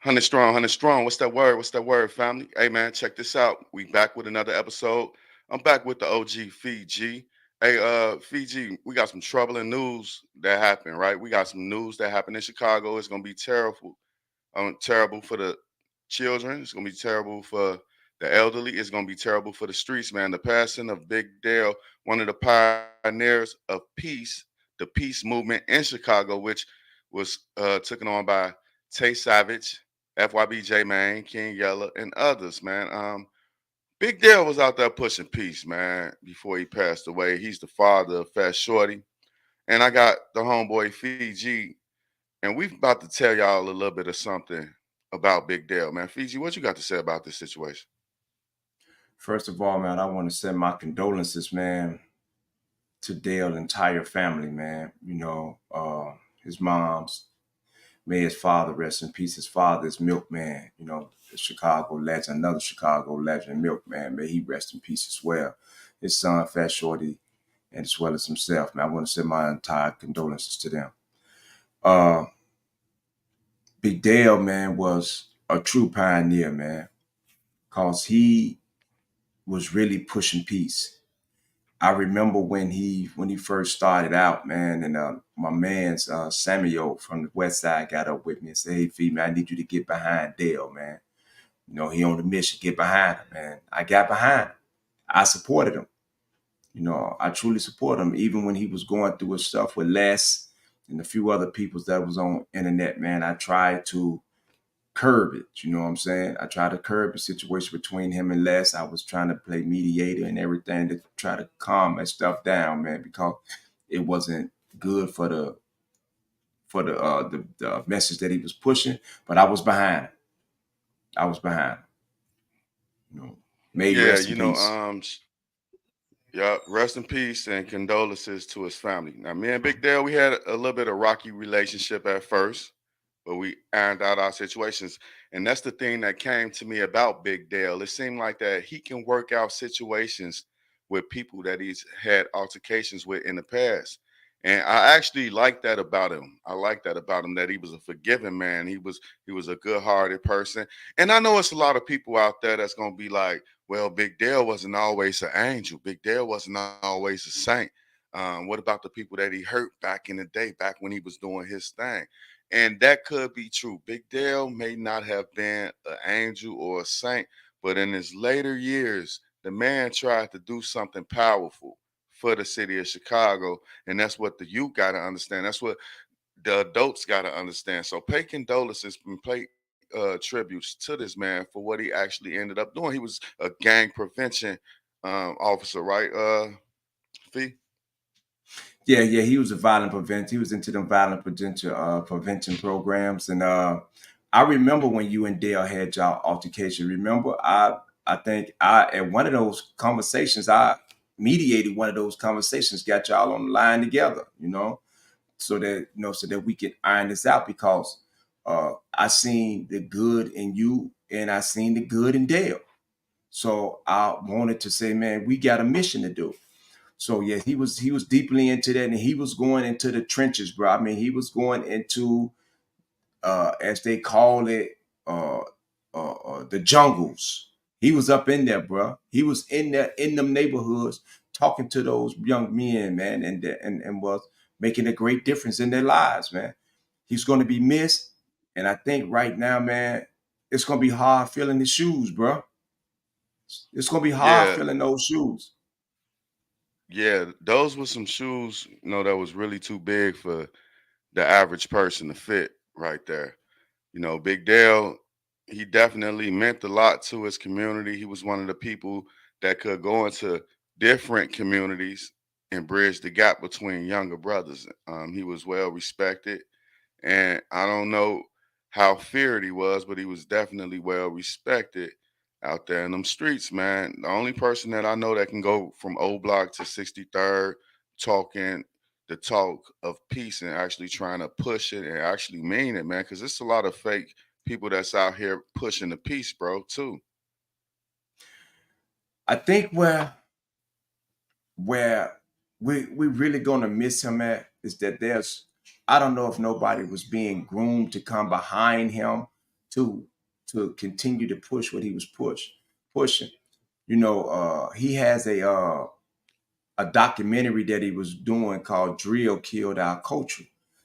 100 strong, 100 strong. What's that word? What's that word, family? Hey, man, check this out. We back with another episode. I'm back with the OG Fiji. Hey, Fiji, we got some troubling news that happened, right? We got some news that happened in Chicago. It's gonna be terrible. Terrible for the children. It's gonna be terrible for the elderly. It's gonna be terrible for the streets, man. The passing of Big Dale, one of the pioneers of peace, the peace movement in Chicago, which was taken on by Tay Savage, FYB J Man, King Yella, and others, man. Big Dale was out there pushing peace, man, before he passed away. He's the father of Fat Shorty. And I got the homeboy Fiji, and we've about to tell y'all a little bit of something about Big Dale, man. Fiji, what you got to say about this situation? First of all, man, I want to send my condolences, man, to Dale's entire family, man. His mom's, may his father rest in peace. His father is Milkman, the Chicago legend, another Chicago legend, Milkman. May he rest in peace as well. His son, Fat Shorty, and as well as himself, man. I want to send my entire condolences to them. Uh, Big Dale, man, was a true pioneer, man, because he was really pushing peace. I remember when he first started out, man, and my man's Samuel from the West Side got up with me and said, "Hey, Fee, man, I need you to get behind Dale, man. He on the mission. Get behind him, man." I got behind him. I supported him. I truly supported him, even when he was going through his stuff with Les and a few other people that was on internet, man. I tried to curb it. You know what I'm saying? I tried to curb the situation between him and Les. I was trying to play mediator and everything to try to calm that stuff down, man, because it wasn't good for the message that he was pushing. But I was behind him. I was behind him. May he Yeah, rest in peace. yeah, rest in peace and condolences to his family. Now, me and Big Dale, we had a little bit of rocky relationship at first, but we ironed out our situations. And that's the thing that came to me about Big Dale. It seemed like that he can work out situations with people that he's had altercations with in the past. And I actually like that about him. I like that about him, that he was a forgiving man. He was a good-hearted person. And I know it's a lot of people out there that's gonna be like, well, Big Dale wasn't always an angel. Big Dale wasn't always a saint. What about the people that he hurt back in the day, back when he was doing his thing? And that could be true. Big Dale may not have been an angel or a saint, but in his later years, the man tried to do something powerful for the city of Chicago. And that's what the youth got to understand. That's what the adults got to understand. So pay condolences and pay tributes to this man for what he actually ended up doing. He was a gang prevention officer, right? Fee? Yeah. He was a violent prevent. He was into them violent prevention programs, and I remember when you and Dale had y'all altercation. Remember, I think I at one of those conversations I mediated one of those conversations, got y'all on the line together. So that we could iron this out because I seen the good in you and I seen the good in Dale. So I wanted to say, man, we got a mission to do. So yeah, he was deeply into that, and he was going into the trenches, bro. I mean, he was going into as they call it, uh, the jungles. He was up in there, bro. He was in there in them neighborhoods talking to those young men, man, and was making a great difference in their lives, man. He's going to be missed, and I think right now, man, it's going to be hard filling the shoes, bro. It's going to be hard Yeah, filling those shoes. yeah. Those were some shoes, that was really too big for the average person to fit right there. Big Dale, he definitely meant a lot to his community. He was one of the people that could go into different communities and bridge the gap between younger brothers. He was well respected, and I don't know how feared he was, but he was definitely well respected out there in them streets, man. The only person that I know that can go from O Block to 63rd talking the talk of peace and actually trying to push it and actually mean it, man, because it's a lot of fake people that's out here pushing the peace, bro, too. I think where we really gonna miss him at is that there's I don't know if nobody was being groomed to come behind him to continue to push what he was pushing. You know, he has a documentary that he was doing called Drill Killed Our Culture.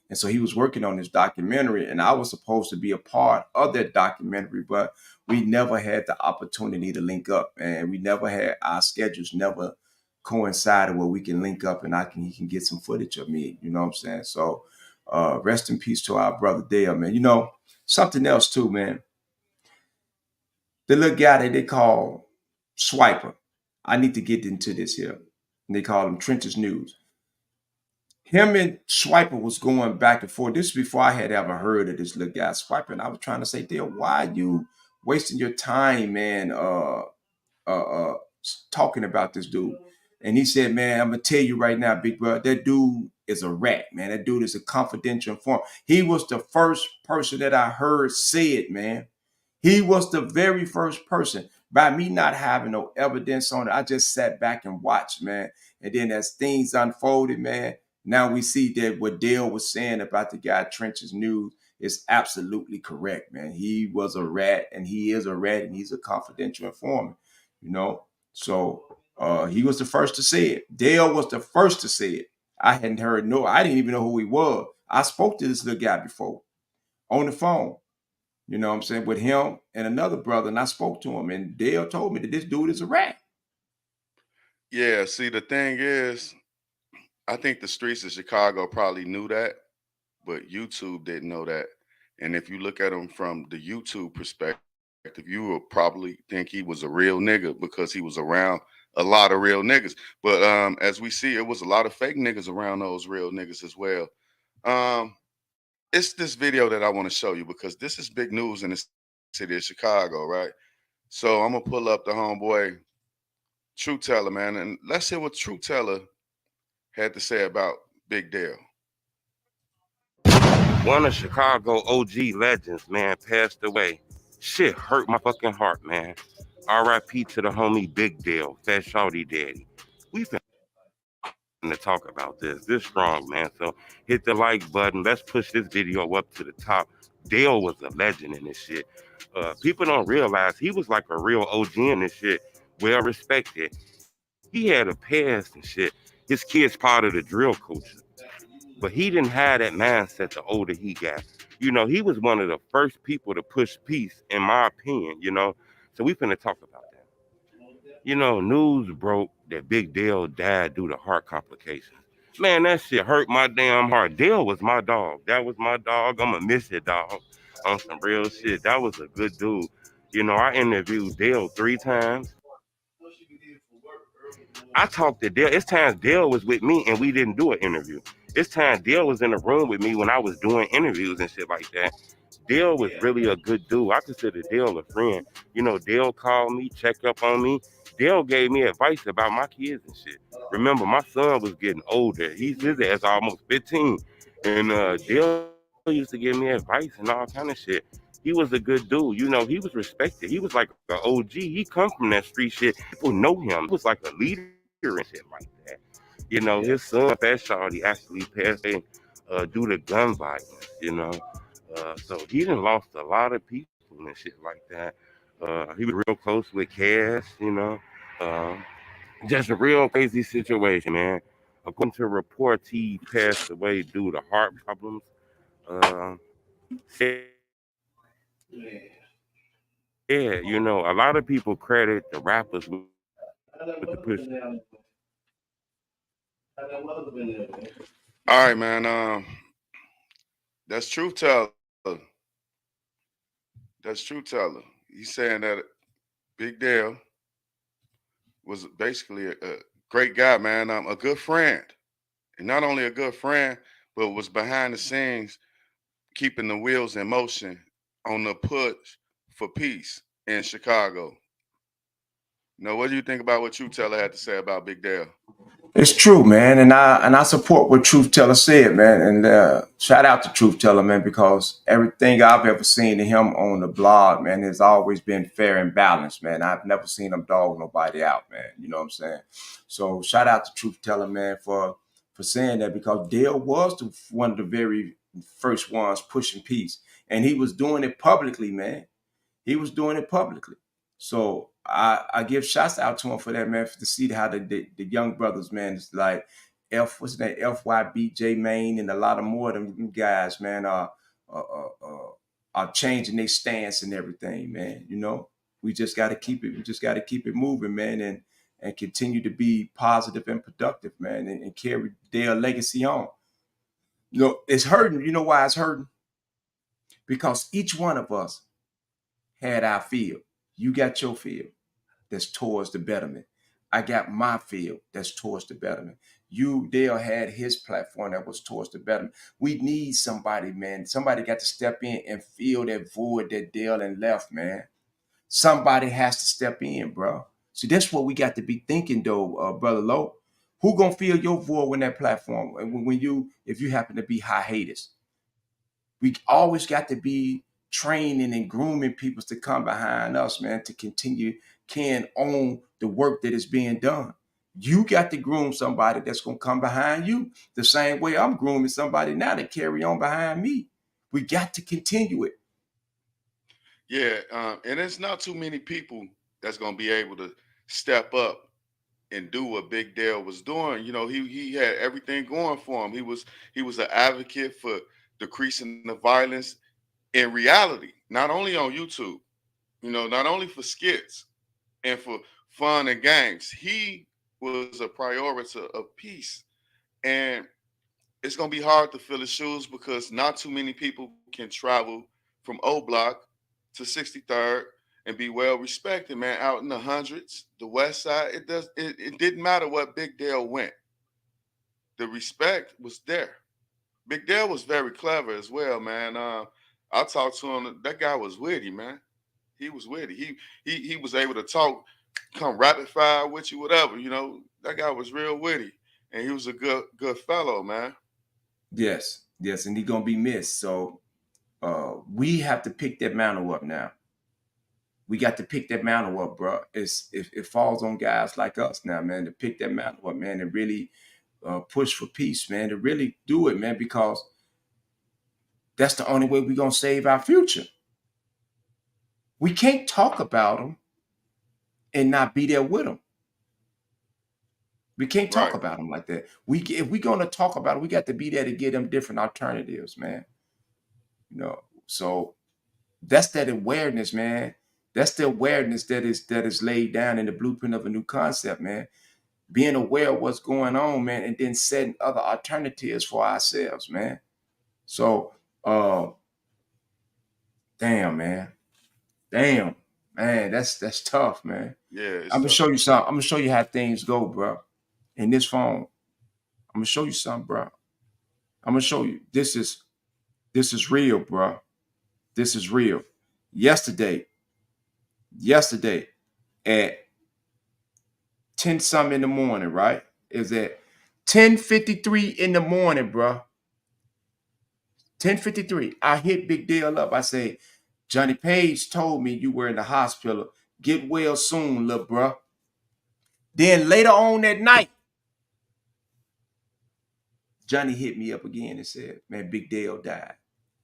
And so he was working on this documentary, and I was supposed to be a part of that documentary, but we never had the opportunity to link up, and we never had our schedules never coincided where we can link up and he can get some footage of me. You know what I'm saying? So rest in peace to our brother Dale, man. You know, something else too, man. The little guy that they call Swiper. I need to get into this here. And they call him Trenches News. Him and Swiper was going back and forth. This is before I had ever heard of this little guy Swiper. And I was trying to say, Dale, why are you wasting your time, man, talking about this dude? And he said, man, I'm gonna tell you right now, big brother, that dude is a rat, man. That dude is a confidential informant. He was the first person that I heard say it, man. He was the very first person. By me not having no evidence on it, I just sat back and watched, man. And then as things unfolded, man, now we see that what Dale was saying about the guy Trench's News is absolutely correct, man. He was a rat, and he is a rat, and he's a confidential informant, you know. So he was the first to say it. Dale was the first to say it. I hadn't heard I didn't even know who he was. I spoke to this little guy before on the phone. You know what I'm saying? With him and another brother, and I spoke to him, and Dale told me that this dude is a rat. Yeah, see, the thing is, I think the streets of Chicago probably knew that, but YouTube didn't know that. And if you look at him from the YouTube perspective, you would probably think he was a real nigga because he was around a lot of real niggas. But as we see, it was a lot of fake niggas around those real niggas as well. Um, it's this video that I want to show you because this is big news in the city of Chicago, right? So I'm gonna pull up the homeboy True Teller, man, and let's hear what True Teller had to say about Big Dale. One of Chicago OG legends, man, passed away. Shit hurt my fucking heart, man. R.I.P to the homie Big Dale, Fat Shawty Daddy. We finna talk about this. This strong, man. So hit the like button. Let's push this video up to the top. Dale was a legend in this shit. People don't realize he was like a real OG in this shit. Well respected. He had a past and shit. His kids part of the drill culture. But he didn't have that mindset the older he got. You know, he was one of the first people to push peace, in my opinion, you know. So we finna talk about that. You know, news broke that Big Dale died due to heart complications. Man, that shit hurt my damn heart. Dale was my dog. That was my dog. I'ma miss it, dog. On some real shit. That was a good dude. You know, I interviewed Dale 3 times. I talked to Dale. It's times Dale was with me and we didn't do an interview. It's times Dale was in the room with me when I was doing interviews and shit like that. Dale was really a good dude. I consider Dale a friend. You know, Dale called me, checked up on me. Dale gave me advice about my kids and shit. Remember, my son was getting older. His ass almost 15. And Dale used to give me advice and all kind of shit. He was a good dude. You know, he was respected. He was like an OG. He come from that street shit. People know him. He was like a leader and shit like that. You know, his son, Fat Shawty, actually passed away due to gun violence, you know. So he done lost a lot of people and shit like that. He was real close with Cash, you know. Uh, just a real crazy situation, man. According to reports, he passed away due to heart problems. Uh, yeah, you know, a lot of people credit the rappers with the push. All right, man. That's Truth Teller. That's Truth Teller. He's saying that Big Dale was basically a great guy, man. A good friend, and not only a good friend, but was behind the scenes keeping the wheels in motion on the push for peace in Chicago. Now, what do you think about what Truth Teller had to say about Big Dale? It's true, man, and I support what Truth Teller said, man. And shout out to Truth Teller, man, because everything I've ever seen of him on the blog, man, has always been fair and balanced, man. I've never seen him dog nobody out, man. You know what I'm saying? So shout out to Truth Teller, man, for saying that because Dale was one of the very first ones pushing peace. And he was doing it publicly, man. He was doing it publicly. So I give shots out to him for that, man, to see how the young brothers, man, it's like what's that, FYBJ Main and a lot of more of them guys, man, uh, uh, uh, are changing their stance and everything, man. You know, we just got to keep it. We just got to keep it moving, man, and continue to be positive and productive, man, and carry their legacy on. You know, it's hurting. You know why it's hurting? Because each one of us had our field. You got your field that's towards the betterment. I got my field that's towards the betterment. You, Dale, had his platform that was towards the betterment. We need somebody, man. Somebody got to step in and fill that void that Dale and left, man. Somebody has to step in, bro. See, that's what we got to be thinking, though, Brother Lowe. Who gonna fill your void when that platform? When you, if you happen to be high haters, we always got to be training and grooming people to come behind us, man, to continue can own the work that is being done. You got to groom somebody that's going to come behind you the same way I'm grooming somebody now to carry on behind me. We got to continue it. Yeah, and it's not too many people that's gonna be able to step up and do what Big Dale was doing. You know, he had everything going for him. He was an advocate for decreasing the violence in reality, not only on YouTube. You know, not only for skits and for fun and games. He was a priority of peace, and it's gonna be hard to fill his shoes because not too many people can travel from O Block to 63rd and be well respected, man. Out in the hundreds, the West Side, it didn't matter what Big Dale went. The respect was there. Big Dale was very clever as well, man. I talked to him. That guy was witty, man. He was witty. He was able to talk, come rapid fire with you, whatever. You know, that guy was real witty, and he was a good fellow, man. Yes, yes, and he's gonna be missed. So we have to pick that mantle up now. We got to pick that mantle up, bro. It falls on guys like us now, man, to pick that mantle up, man, and really push for peace, man, to really do it, man, because that's the only way we're gonna save our future. We can't talk about them and not be there with them. We can't talk Right. about them like that. If we're gonna talk about it, we got to be there to give them different alternatives, man. You know, so that's that awareness, man. That's the awareness that is laid down in the blueprint of a new concept, man. Being aware of what's going on, man, and then setting other alternatives for ourselves, man. So, damn, man, damn, man, that's tough, man. Yeah, I'm it's gonna tough. show you something. I'm gonna show you how things go, bro. In this phone, I'm gonna show you something, bro. I'm gonna show you. This is real, bro. This is real. Yesterday at 10 something in the morning, right? Is at 10:53 in the morning, bro. 10:53. I hit Big Dale up. I say, Johnny Page told me you were in the hospital. Get well soon, little bro. Then later on that night, Johnny hit me up again and said, man, Big Dale died.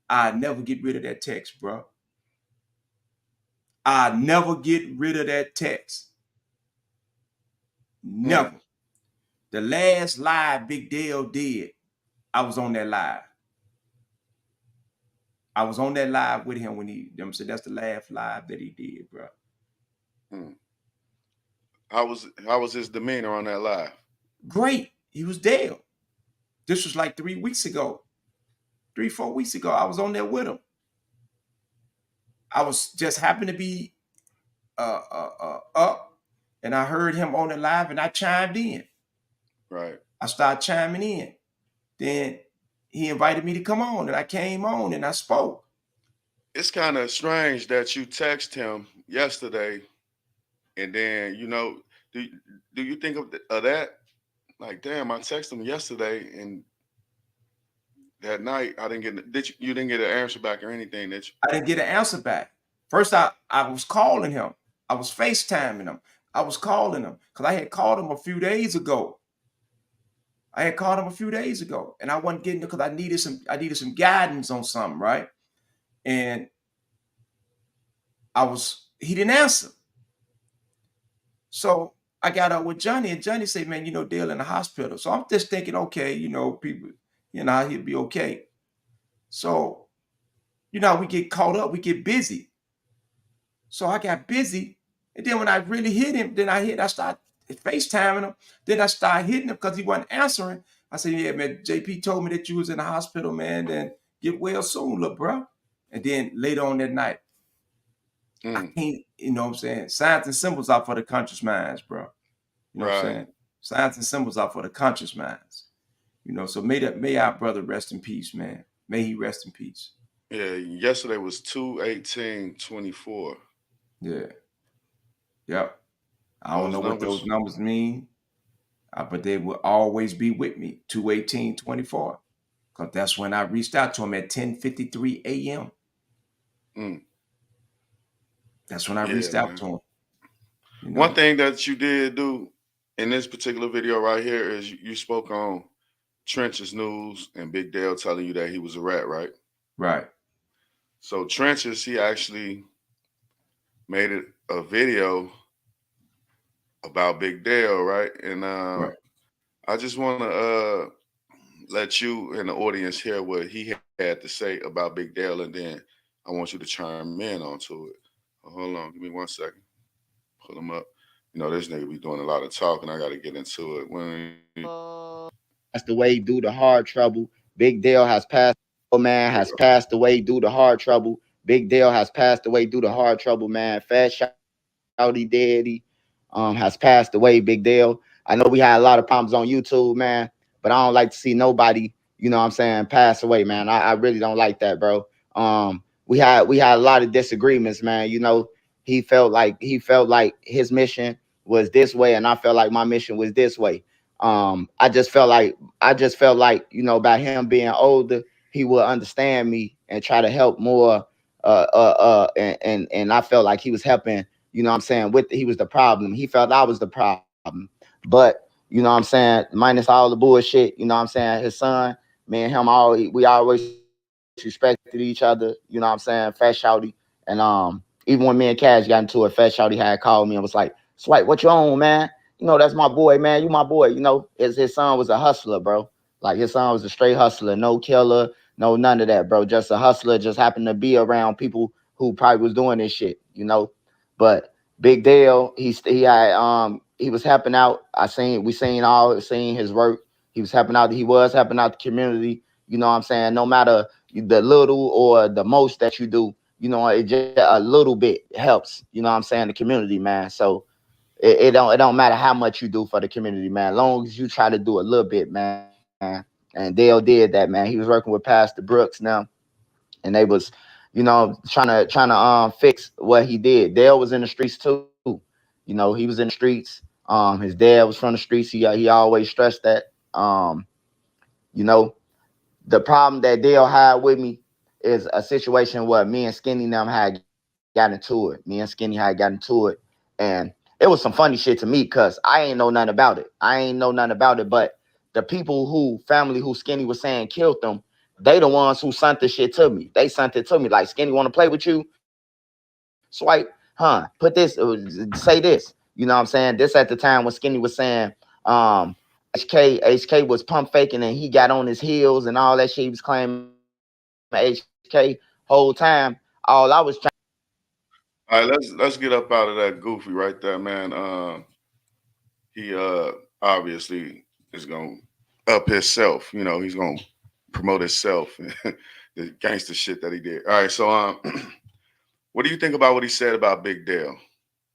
I never get rid of that text, bro. I never get rid of that text. Mm, Never. The last live Big Dale did, I was on that live. I was on that live with him when them said that's the last live that he did, bro. mm. How was his demeanor on that live? Great. He was Dale. This was like 3 weeks ago, 4 weeks ago. I was on there with him. I was just happened to be up, and I heard him on the live, and I chimed in. Right. I started chiming in. Then he invited me to come on, and I came on and I spoke. It's kind of strange that you text him yesterday, and then do do you think of that? Like, damn, I texted him yesterday, and that night I didn't get. You didn't get an answer back or anything? Did you? I didn't get an answer back. First, I was calling him. I was FaceTiming him. I was calling him because I had called him a few days ago. I had called him a few days ago, and I wasn't getting it because I needed some guidance on something, right? And he didn't answer. So I got up with Johnny, and Johnny said, "Man, Dale in the hospital." So I'm just thinking, okay, people, he'll be okay. So we get caught up, we get busy. So I got busy, and then when I really hit him, I start FaceTiming him. Then I started hitting him because he wasn't answering. I said, "Yeah, man, JP told me that you was in the hospital, man. Then get well soon, little bro." And then later on that night, I Mm, can't, what I'm saying? Signs and symbols are for the conscious minds, bro. You know what I'm right. saying? Signs and symbols are for the conscious minds. So may our brother rest in peace, man. May he rest in peace. Yeah. Yesterday was 2/18/24. Yeah. Yep. I don't Those know what those numbers. numbers mean, but they will always be with me. 2/18/24. Because that's when I reached out to him at 10:53 a.m. Mm, That's when I yeah, reached out man. to him. You One know, thing that you did do in this particular video right here is you spoke on Trench's news and Big Dale telling you that he was a rat, right? right, So Trench's, he actually made it a video about Big Dale, right? And right. I just want to let you and the audience hear what he had to say about Big Dale, and then I want you to chime in onto it. Hold on, give me 1 second. Pull him up. This nigga be doing a lot of talking. I got to get into it. Passed away due to heart trouble. Big Dale has passed. Man There we has go. passed away due to heart trouble. Big Dale has passed away due to heart trouble. Man, Fat Shouty Daddy has passed away. Big Dale. I know we had a lot of problems on YouTube, man, but I don't like to see nobody. What I'm saying, pass away, man. I really don't like that, bro. We had a lot of disagreements, man. He felt like his mission was this way, and I felt like my mission was this way. I just felt like by him being older, he would understand me and try to help more. And I felt like he was helping. What I'm saying, he was the problem. He felt I was the problem, but what I'm saying, minus all the bullshit. What I'm saying, his son, me and him, we always respected each other. What I'm saying, Fat Shouty, and even when me and Cash got into it, Fat Shouty had called me and was like, "Swipe, what you on, man? That's my boy, man. You my boy. His son was a hustler, bro. Like his son was a straight hustler, no killer, no none of that, bro. Just a hustler, just happened to be around people who probably was doing this shit. But Big Dale, he was helping out. We seen his work. He was helping out. He was helping out the community. What I'm saying? No matter the little or the most that you do, it just a little bit helps. What I'm saying? The community, man. So it don't matter how much you do for the community, man. As long as you try to do a little bit, man. And Dale did that, man. He was working with Pastor Brooks now, and they was, trying to fix what he did. Dale was in the streets too. He was in the streets. His dad was from the streets. He always stressed that. You know, the problem that Dale had with me is a situation where me and Skinny them had got into it. Me and Skinny had got into it, and it was some funny shit to me because I ain't know nothing about it. I ain't know nothing about it, but the people family who Skinny was saying killed them, they the ones who sent the shit to me. They sent it to me like, "Skinny want to play with you? Swipe, Put this, say this." You know what I'm saying? This at the time when Skinny was saying, um, HK was pump faking and he got on his heels and all that shit. He was claiming HK whole time. All I was trying. All right, let's get up out of that goofy right there, man. He obviously is gonna up himself. He's gonna promote himself, the gangster shit that he did. All right, so what do you think about what he said about Big Dale?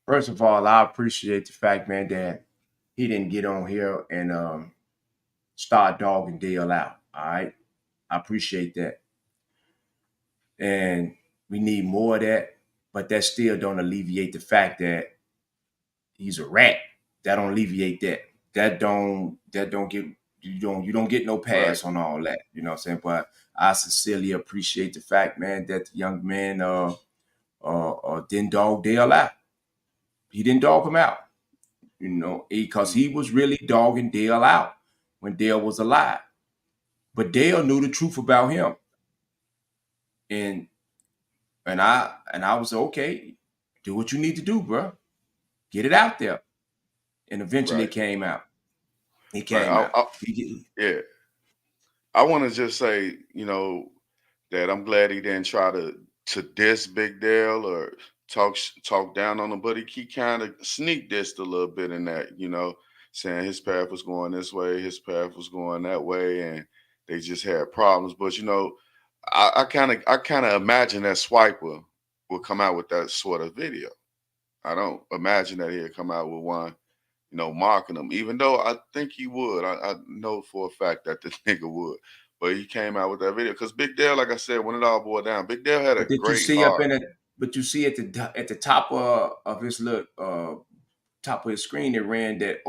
First of all, I appreciate the fact, man, that he didn't get on here and start dogging Dale out. All right. I appreciate that. And we need more of that, but that still don't alleviate the fact that he's a rat. That don't alleviate that. That don't get you don't get no Right. pass on all that. You know what I'm saying? But I sincerely appreciate the fact, man, that the young man didn't dog Dale out. He didn't dog him out, because he was really dogging Dale out. when Dale was alive. But Dale knew the truth about him. And I was okay, do what you need to do, bro. Get it out there. And eventually Right. it came out. It Right. came out. Yeah. I want to just say, that I'm glad he didn't try to diss Big Dale or talk down on him, but he kind of sneak dissed a little bit in that, saying his path was going this way, his path was going that way, and they just had problems. But I kind of imagine that Swiper will come out with that sort of video. I don't imagine that he'll come out with one, mocking him, even though I think he would. I know for a fact that the nigga would. But he came out with that video because Big Dale, like I said, when it all boiled down, Big Dale had a But did you great see up heart. in it? But you see at the top of his look top of his screen, it ran that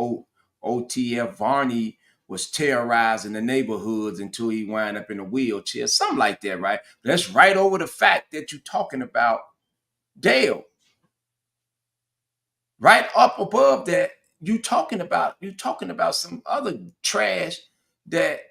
OTF Varney was terrorizing the neighborhoods until he wound up in a wheelchair, something like that, right? But that's right over the fact that you're talking about Dale. Right up above that, you talking about some other trash that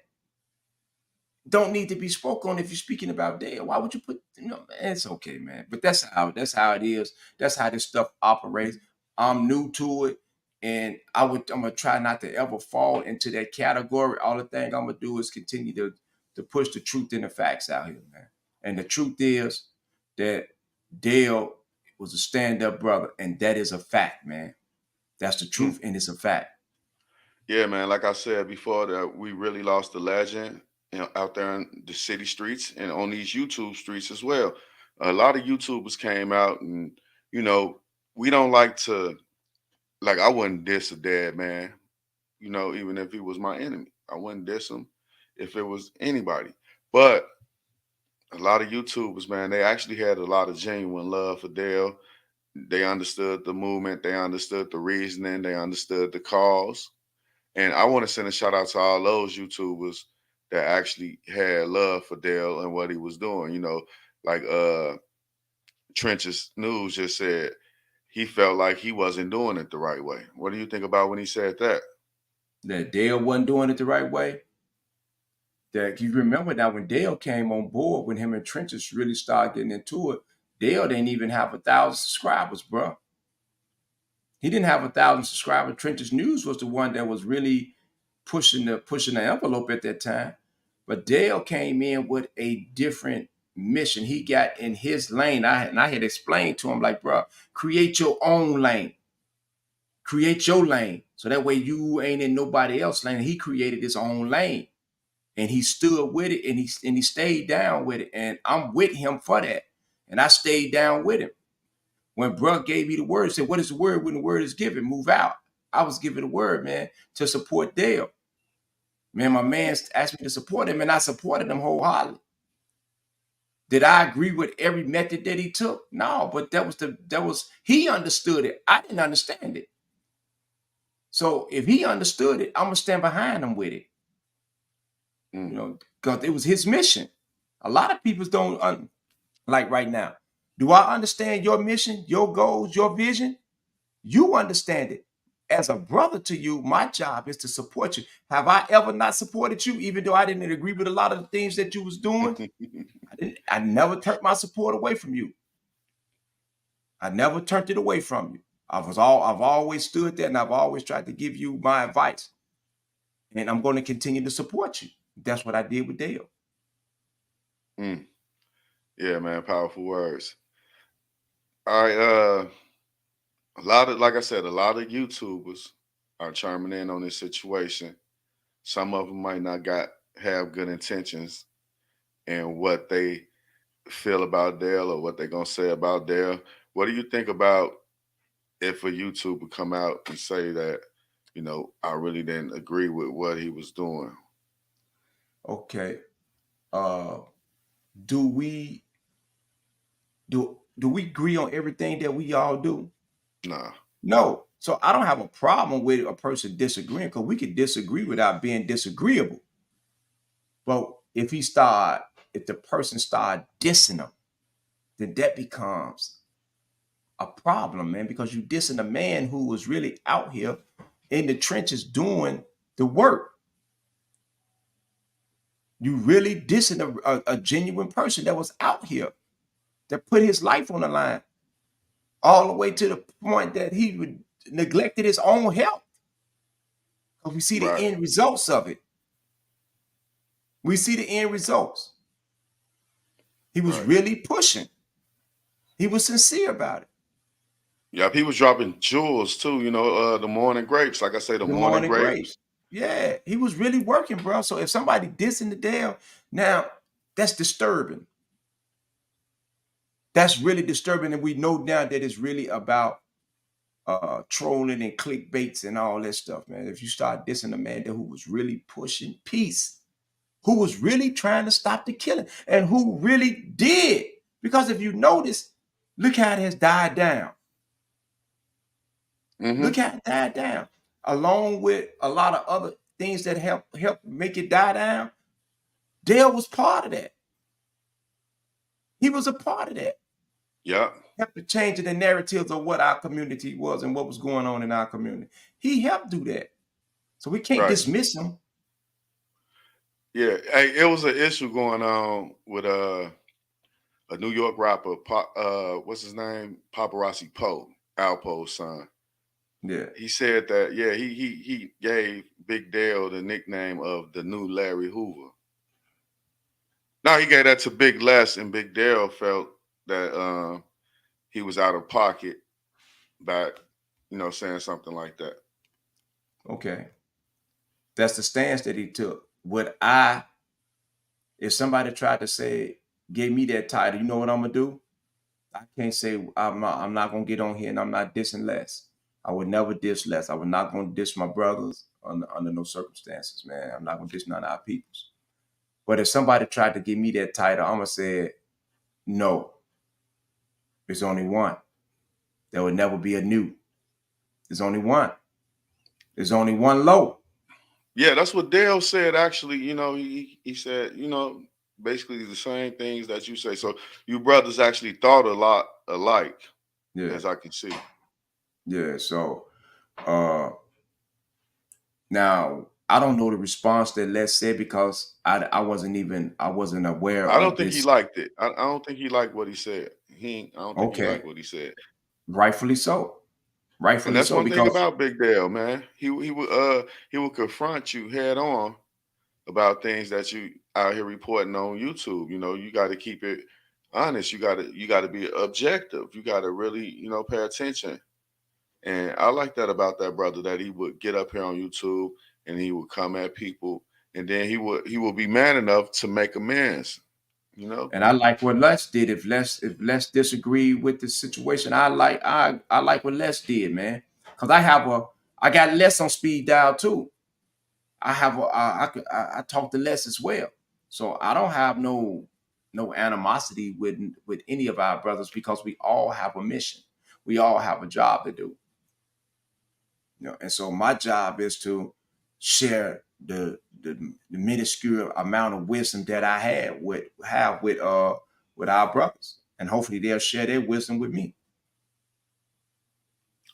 don't need to be spoke on if you're speaking about Dale. Why would you put, man, it's okay, man. But that's how it is. That's how this stuff operates. I'm new to it. And I'm gonna try not to ever fall into that category. All the thing I'm gonna do is continue to push the truth and the facts out here, man. And the truth is that Dale was a stand-up brother, and that is a fact, man. That's the Mm. truth, and it's a fact. Yeah, man. Like I said before, that we really lost the legend, out there in the city streets and on these YouTube streets as well. A lot of YouTubers came out, and you know, we don't like to, like, I wouldn't diss a dead man. Even if he was my enemy, I wouldn't diss him if it was anybody. But a lot of YouTubers, man, they actually had a lot of genuine love for Dale. They understood the movement, they understood the reasoning, they understood the cause. And I want to send a shout out to all those YouTubers that actually had love for Dale and what he was doing. Like Trench's News just said he felt like he wasn't doing it the right way. What do you think about when he said that? That Dale wasn't doing it the right way. That you remember that when Dale came on board, when him and Trenches really started getting into it, Dale didn't even have 1,000 subscribers, bro. He didn't have 1,000 subscribers. Trenches News was the one that was really pushing the envelope at that time. But Dale came in with a different mission. He got in his lane. I had explained to him, like, bro, create your own lane. Create your lane. So that way you ain't in nobody else's lane. He created his own lane. And he stood with it, and he stayed down with it. And I'm with him for that. And I stayed down with him. When Bruh gave me the word, said, what is the word when the word is given? Move out. I was given the word, man, to support Dale. Man, my man asked me to support him, and I supported him wholeheartedly. Did I agree with every method that he took? No, but he understood it. I didn't understand it. So if he understood it, I'm gonna stand behind him with it. Mm. Because it was his mission. A lot of people don't like right now. Do I understand your mission, your goals, your vision? You understand it. As a brother to you, my job is to support you. Have I ever not supported you, even though I didn't agree with a lot of the things that you was doing? I never turned my support away from you. I never turned it away from you. I've always stood there, and I've always tried to give you my advice. And I'm going to continue to support you. That's what I did with Dale. Mm. Yeah, man, powerful words. All right, a lot of, like I said, a lot of YouTubers are chiming in on this situation. Some of them might not got have good intentions in what they feel about Dale or what they're gonna say about Dale. What do you think about if a YouTuber come out and say that, I really didn't agree with what he was doing? Okay. Uh, do we do we agree on everything that we all do? Nah. No. So I don't have a problem with a person disagreeing, because we can disagree without being disagreeable. But if the person start dissing them, then that becomes a problem, man, because you dissing a man who was really out here in the trenches doing the work. You really dissing a genuine person that was out here that put his life on the line all the way to the point that he would neglected his own health. Because we see the Right. end results of it. We see the end results. He was Right. really pushing. He was sincere about it. Yep. He was dropping jewels too. The morning grapes. Like I say, the The morning morning grapes. grapes. Yeah, he was really working, bro. So if somebody dissing the Dale, now that's disturbing. That's really disturbing. And we know now that it's really about trolling and clickbaits and all that stuff, man. If you start dissing a man who was really pushing peace, who was really trying to stop the killing, and who really did. Because if you notice, look how it has died down. Mm-hmm. Look how it died down. Along with a lot of other things that help make it die down, Dale was part of that. He was a part of that. Yep. Helped to change the narratives of what our community was and what was going on in our community. He helped do that. So we can't Right. dismiss him. Yeah. Hey, it was an issue going on with a New York rapper. What's his name? Paparazzi Poe, Alpo's son. Yeah. He said that he gave Big Dale the nickname of the new Larry Hoover. Now he gave that to Big Les, and Big Dale felt that he was out of pocket by saying something like that. Okay. That's the stance that he took. If somebody tried to say, gave me that title, you know what I'm gonna do? I can't say I'm not gonna get on here and I'm not dissing Les. I would never diss Les. I would not gonna diss my brothers under no circumstances, man. I'm not gonna diss none of our peoples. But if somebody tried to give me that title, I'm gonna say no. There's only one. There would never be a new. There's only one. There's only one low. Yeah, that's what Dale said. Actually, he said, basically the same things that you say. So you brothers actually thought a lot alike, Yeah, as I can see. yeah. So uh now I don't know the response that Les said because I wasn't aware I don't of think he this. liked it. I don't think he liked what he said. I don't think he Okay, liked what he said. rightfully so. And Rightfully that's so one thing because about Big Dale, man. He would confront you head on about things that you out here reporting on YouTube. You got to keep it honest. You got to be objective. You got to really pay attention. And I like that about that brother, that he would get up here on YouTube and he would come at people, and then he would be man enough to make amends. You know. and I like what Les did. If Les disagree with the situation, I like what Les did, man. Cause I got Les on speed dial too. I have a I talk to Les as well. So I don't have no animosity with any of our brothers because we all have a mission. We all have a job to do. And so my job is to share the minuscule amount of wisdom that I have with our brothers. And hopefully they'll share their wisdom with me.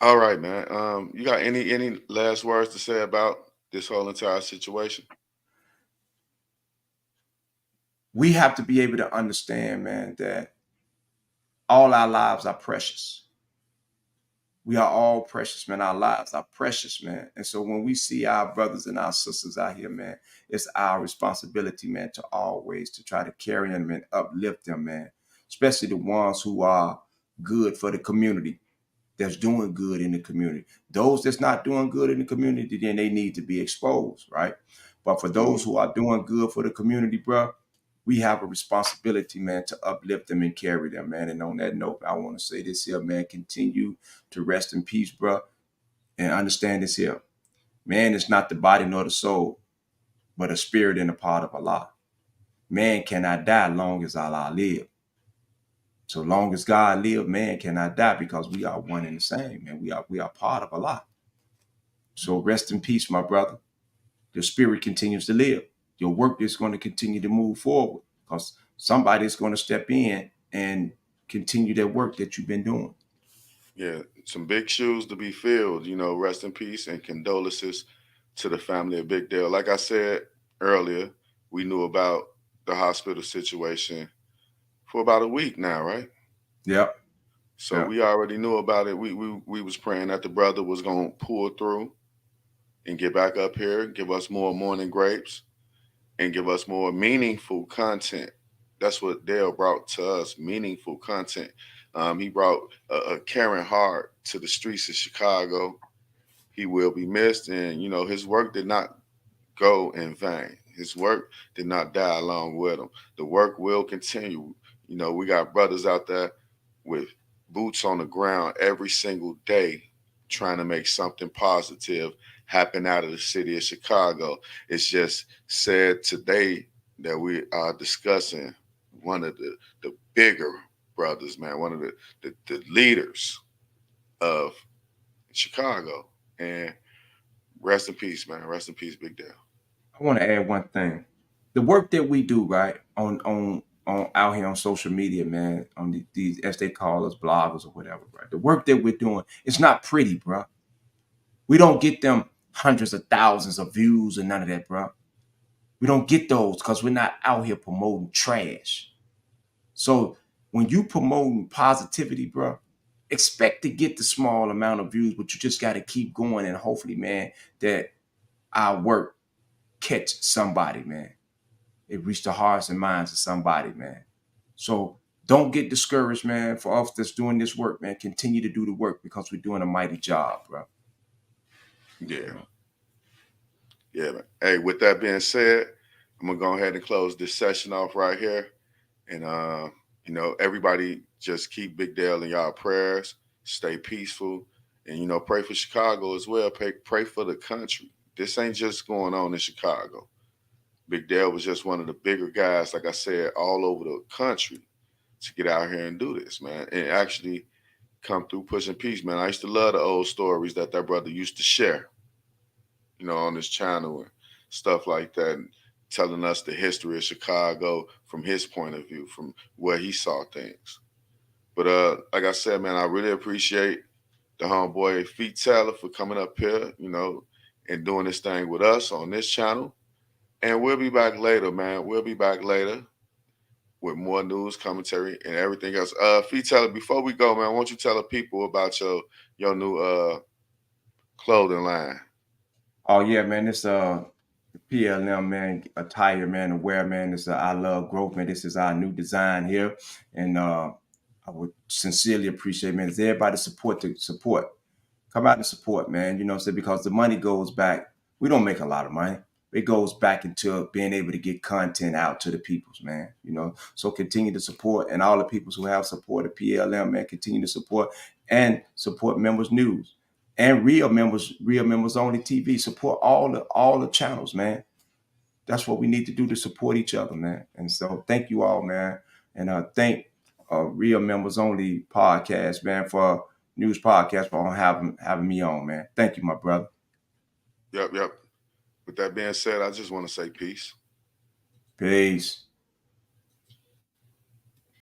All right, man. You got any last words to say about this whole entire situation? We have to be able to understand, man, that all our lives are precious. We are all precious, man. Our lives are precious, man. And so when we see our brothers and our sisters out here, man, it's our responsibility, man, to always to try to carry them and uplift them, man. Especially the ones who are good for the community, that's doing good in the community. Those that's not doing good in the community, then they need to be exposed, right? But for those Mm. who are doing good for the community, bro, we have a responsibility, man, to uplift them and carry them, man. And on that note, I want to say this here, man, continue to rest in peace, bro, and understand this here. Man is not the body nor the soul, but a spirit and a part of Allah. Man cannot die long as Allah live. So long as God live, man cannot die because we are one and the same, and we are part of Allah. So rest in peace, my brother. Your spirit continues to live. Your work is going to continue to move forward because somebody is going to step in and continue that work that you've been doing. Yeah, some big shoes to be filled. Rest in peace and condolences to the family of Big Dale. Like I said earlier, we knew about the hospital situation for about a week now, right? Yep. So Yep. we already knew about it. We was praying that the brother was gonna pull through and get back up here, give us more morning grapes, and give us more meaningful content. That's what Dale brought to us, meaningful content. He brought a caring heart to the streets of Chicago. He will be missed, and his work did not go in vain. His work did not die along with him. The work will continue. We got brothers out there with boots on the ground every single day trying to make something positive happen out of the city of Chicago. It's just said today that we are discussing one of the bigger brothers, man, one of the leaders of Chicago. And rest in peace, man. Rest in peace, Big Dale. I want to add one thing. The work that we do, right, on out here on social media, man, on these as they call us bloggers or whatever, right? The work that we're doing, it's not pretty, bro. We don't get them hundreds of thousands of views and none of that, bro. We don't get those because we're not out here promoting trash. So when you promoting positivity, bro, expect to get the small amount of views, but you just got to keep going and hopefully, man, that our work catch somebody, man. It reach the hearts and minds of somebody, man. So don't get discouraged, man. For us that's doing this work, man, continue to do the work because we're doing a mighty job, bro. Yeah. Yeah, man. Hey, with that being said, I'm gonna go ahead and close this session off right here. And everybody just keep Big Dale in y'all prayers. Stay peaceful, and pray for Chicago as well. Pray for the country. This ain't just going on in Chicago. Big Dale was just one of the bigger guys, like I said, all over the country to get out here and do this, man, and actually come through pushing peace, man. I used to love the old stories that brother used to share, on his channel and stuff like that, and telling us the history of Chicago from his point of view, from where he saw things. But like I said, man, I really appreciate the homeboy Feet Taylor for coming up here, and doing this thing with us on this channel. And we'll be back later, man. We'll be back later with more news, commentary, and everything else. Feet Taylor, before we go, man, won't you tell the people about your new clothing line? Oh yeah, man. This PLM, man, attire, man, and wear, man. This I love growth, man. This is our new design here, and I would sincerely appreciate, man, is everybody support. Come out and support, man. You know what I'm saying? Because the money goes back. We don't make a lot of money. It goes back into being able to get content out to the peoples, man. So continue to support, and all the peoples who have supported PLM, man, continue to support and support Members News and Real Members Only TV. Support all the channels, man. That's what we need to do to support each other, man. And so thank you all, man. And thank Real Members Only podcast, man, for news podcast for having me on, man. Thank you, my brother. Yep, yep. With that being said, I just want to say peace. Peace.